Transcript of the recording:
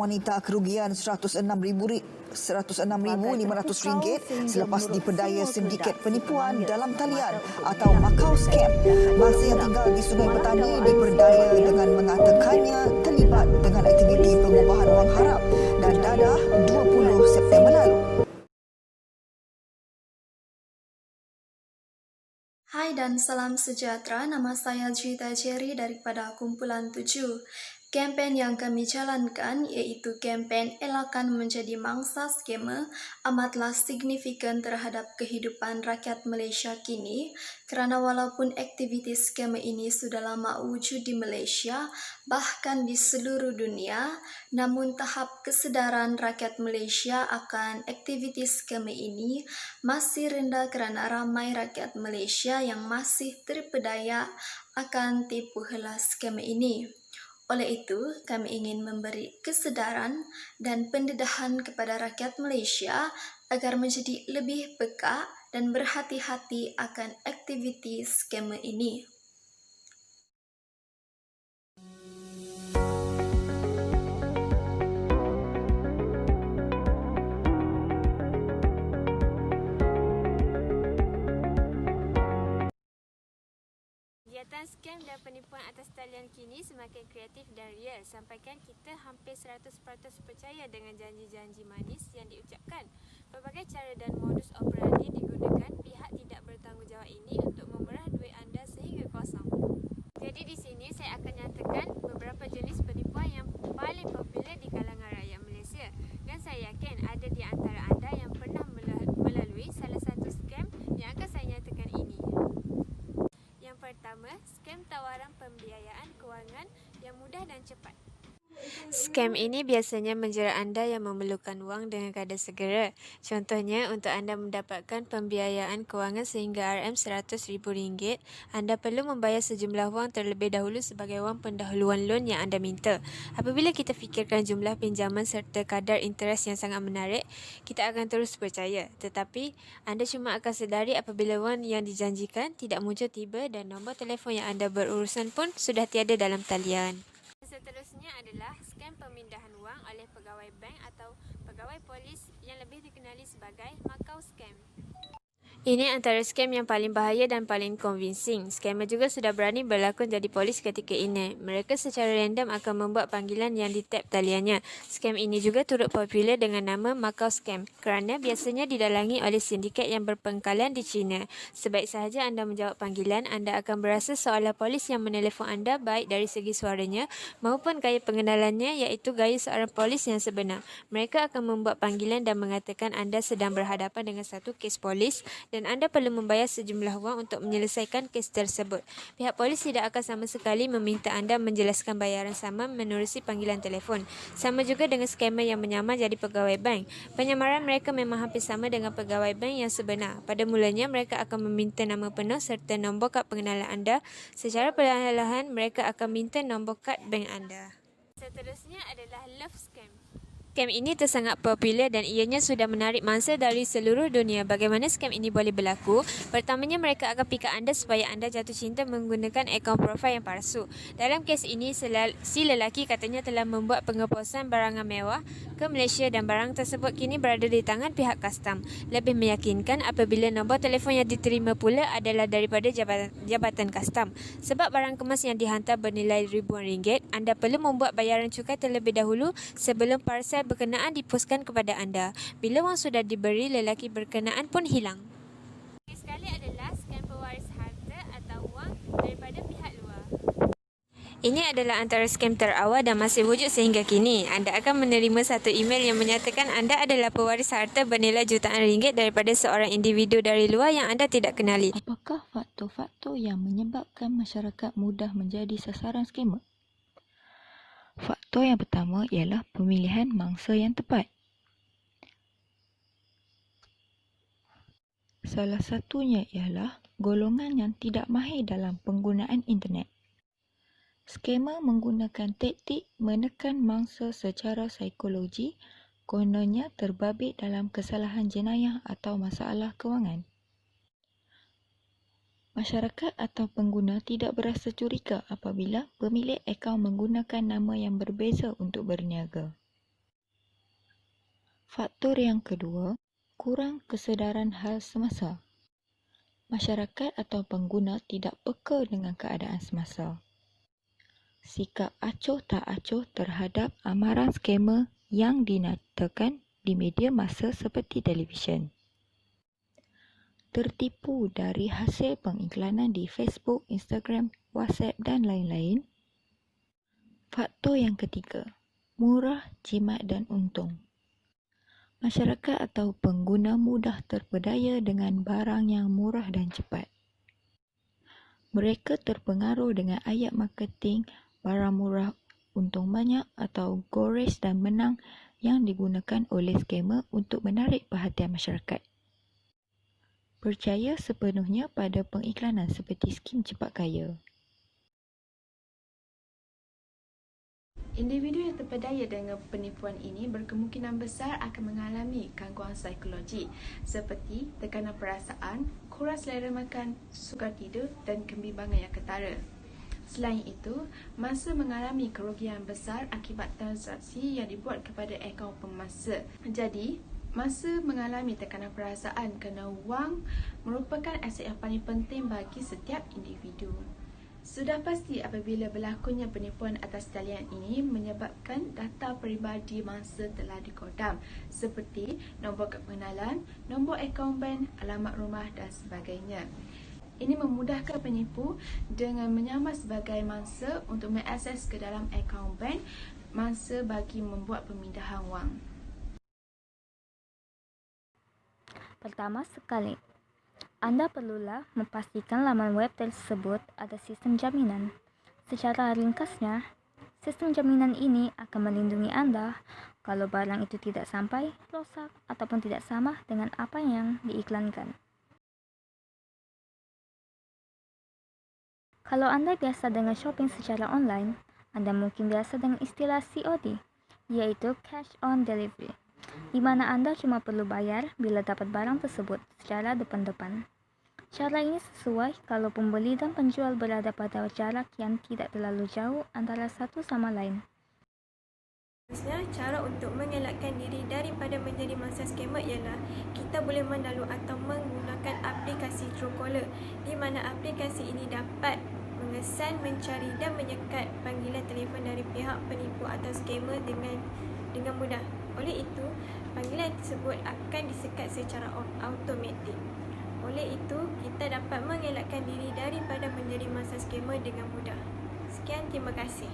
wanita kerugian RM106,500 selepas diperdaya sindiket penipuan dalam talian atau Macau Scam. Mangsa yang tinggal di Sungai Petani diperdaya dengan mengatakannya terlibat dengan aktiviti pengubahan wang harap dan dadah 20 September lalu. Hai dan salam sejahtera, nama saya Jita Jerry daripada Kumpulan 7. Kempen yang kami jalankan iaitu kempen Elakkan Menjadi Mangsa Skamer amatlah signifikan terhadap kehidupan rakyat Malaysia kini kerana walaupun aktiviti skamer ini sudah lama wujud di Malaysia bahkan di seluruh dunia, namun tahap kesedaran rakyat Malaysia akan aktiviti skamer ini masih rendah kerana ramai rakyat Malaysia yang masih terpedaya akan tipu hela skamer ini. Oleh itu, kami ingin memberi kesedaran dan pendedahan kepada rakyat Malaysia agar menjadi lebih peka dan berhati-hati akan aktiviti skamer ini. Kegiatan skam dan penipuan atas talian kini semakin kreatif dan real. Sampaikan kita hampir 100% percaya dengan janji-janji manis yang diucapkan. Pelbagai cara dan modus operandi digunakan pihak tidak bertanggungjawab ini untuk memerah duit anda sehingga kosong. Jadi di sini saya akan nyatakan beberapa jenis penipuan yang paling popular di kalangan rakyat Malaysia. Dan saya yakin ada di antara anda yang pernah melalui salah satu skam yang akan saya nyatakan ini. Yang pertama, skam tawaran pembiayaan kewangan yang mudah dan cepat. Skam ini biasanya menjerat anda yang memerlukan wang dengan kadar segera. Contohnya, untuk anda mendapatkan pembiayaan kewangan sehingga RM100,000, anda perlu membayar sejumlah wang terlebih dahulu sebagai wang pendahuluan loan yang anda minta. Apabila kita fikirkan jumlah pinjaman serta kadar interes yang sangat menarik, kita akan terus percaya. Tetapi, anda cuma akan sedari apabila wang yang dijanjikan tidak muncul tiba dan nombor telefon yang anda berurusan pun sudah tiada dalam talian. Seterusnya adalah skam pemindahan wang oleh pegawai bank atau pegawai polis yang lebih dikenali sebagai Macau Scam. Ini antara skam yang paling bahaya dan paling convincing. Skamer juga sudah berani berlakon jadi polis ketika ini. Mereka secara random akan membuat panggilan yang di-tap taliannya. Skam ini juga turut popular dengan nama Macau Scam kerana biasanya didalangi oleh sindiket yang berpangkalan di China. Sebaik sahaja anda menjawab panggilan, anda akan berasa seolah polis yang menelefon anda baik dari segi suaranya maupun gaya pengenalannya iaitu gaya seorang polis yang sebenar. Mereka akan membuat panggilan dan mengatakan anda sedang berhadapan dengan satu kes polis dan anda perlu membayar sejumlah wang untuk menyelesaikan kes tersebut. Pihak polis tidak akan sama sekali meminta anda menjelaskan bayaran sama menerusi panggilan telefon. Sama juga dengan skamer yang menyamar jadi pegawai bank. Penyamaran mereka memang hampir sama dengan pegawai bank yang sebenar. Pada mulanya, mereka akan meminta nama penuh serta nombor kad pengenalan anda. Secara perlahan-lahan, mereka akan minta nombor kad bank anda. Seterusnya adalah love scam. Skam ini tersangat popular dan ianya sudah menarik mangsa dari seluruh dunia. Bagaimana skam ini boleh berlaku? Pertamanya, mereka akan pikat anda supaya anda jatuh cinta menggunakan akaun profil yang palsu. Dalam kes ini, si lelaki katanya telah membuat pengeposan barangan mewah ke Malaysia dan barang tersebut kini berada di tangan pihak kastam. Lebih meyakinkan apabila nombor telefon yang diterima pula adalah daripada jabatan kastam. Sebab barang kemas yang dihantar bernilai ribuan ringgit, anda perlu membuat bayaran cukai terlebih dahulu sebelum parcel berkenaan diposkan kepada anda. Bila wang sudah diberi, lelaki berkenaan pun hilang. Sekali adalah skam pewaris harta atau wang daripada pihak luar. Ini adalah antara skam terawal dan masih wujud sehingga kini. Anda akan menerima satu email yang menyatakan anda adalah pewaris harta bernilai jutaan ringgit daripada seorang individu dari luar yang anda tidak kenali. Apakah faktor-faktor yang menyebabkan masyarakat mudah menjadi sasaran skamer? Faktor yang pertama ialah pemilihan mangsa yang tepat. Salah satunya ialah golongan yang tidak mahir dalam penggunaan internet. Skamer menggunakan taktik menekan mangsa secara psikologi, kononnya terbabit dalam kesalahan jenayah atau masalah kewangan. Masyarakat atau pengguna tidak berasa curiga apabila pemilik akaun menggunakan nama yang berbeza untuk berniaga. Faktor yang kedua, kurang kesedaran hal semasa. Masyarakat atau pengguna tidak peka dengan keadaan semasa. Sikap acuh tak acuh terhadap amaran skamer yang dinyatakan di media massa seperti televisyen. Tertipu dari hasil pengiklanan di Facebook, Instagram, WhatsApp dan lain-lain. Faktor yang ketiga, murah, jimat dan untung. Masyarakat atau pengguna mudah terpedaya dengan barang yang murah dan cepat. Mereka terpengaruh dengan ayat marketing barang murah, untung banyak atau gores dan menang yang digunakan oleh skamer untuk menarik perhatian masyarakat. Percaya sepenuhnya pada pengiklanan seperti skim cepat kaya. Individu yang terpedaya dengan penipuan ini berkemungkinan besar akan mengalami gangguan psikologi seperti tekanan perasaan, kurang selera makan, sukar tidur dan kebimbangan yang ketara. Selain itu, mangsa mengalami kerugian besar akibat transaksi yang dibuat kepada akaun pemangsa. Jadi, mangsa mengalami tekanan perasaan kerana wang merupakan aset yang paling penting bagi setiap individu. Sudah pasti apabila berlakunya penipuan atas talian ini menyebabkan data peribadi mangsa telah dikodam seperti nombor pengenalan, nombor akaun bank, alamat rumah dan sebagainya. Ini memudahkan penipu dengan menyamar sebagai mangsa untuk mengakses ke dalam akaun bank mangsa bagi membuat pemindahan wang. Pertama sekali, anda perlulah memastikan laman web tersebut ada sistem jaminan. Secara ringkasnya, sistem jaminan ini akan melindungi anda kalau barang itu tidak sampai, rosak ataupun tidak sama dengan apa yang diiklankan. Kalau anda biasa dengan shopping secara online, anda mungkin biasa dengan istilah COD, iaitu Cash on Delivery, di mana anda cuma perlu bayar bila dapat barang tersebut secara depan-depan. Cara ini sesuai kalau pembeli dan penjual berada pada jarak yang tidak terlalu jauh antara satu sama lain. Seterusnya, cara untuk mengelakkan diri daripada menjadi mangsa skamer ialah kita boleh mendownload atau menggunakan aplikasi Truecaller, di mana aplikasi ini dapat mengesan, mencari dan menyekat panggilan telefon dari pihak penipu atau skamer dengan mudah. Oleh itu, panggilan tersebut akan disekat secara automatik. Oleh itu, kita dapat mengelakkan diri daripada menjadi mangsa skamer dengan mudah. Sekian, terima kasih.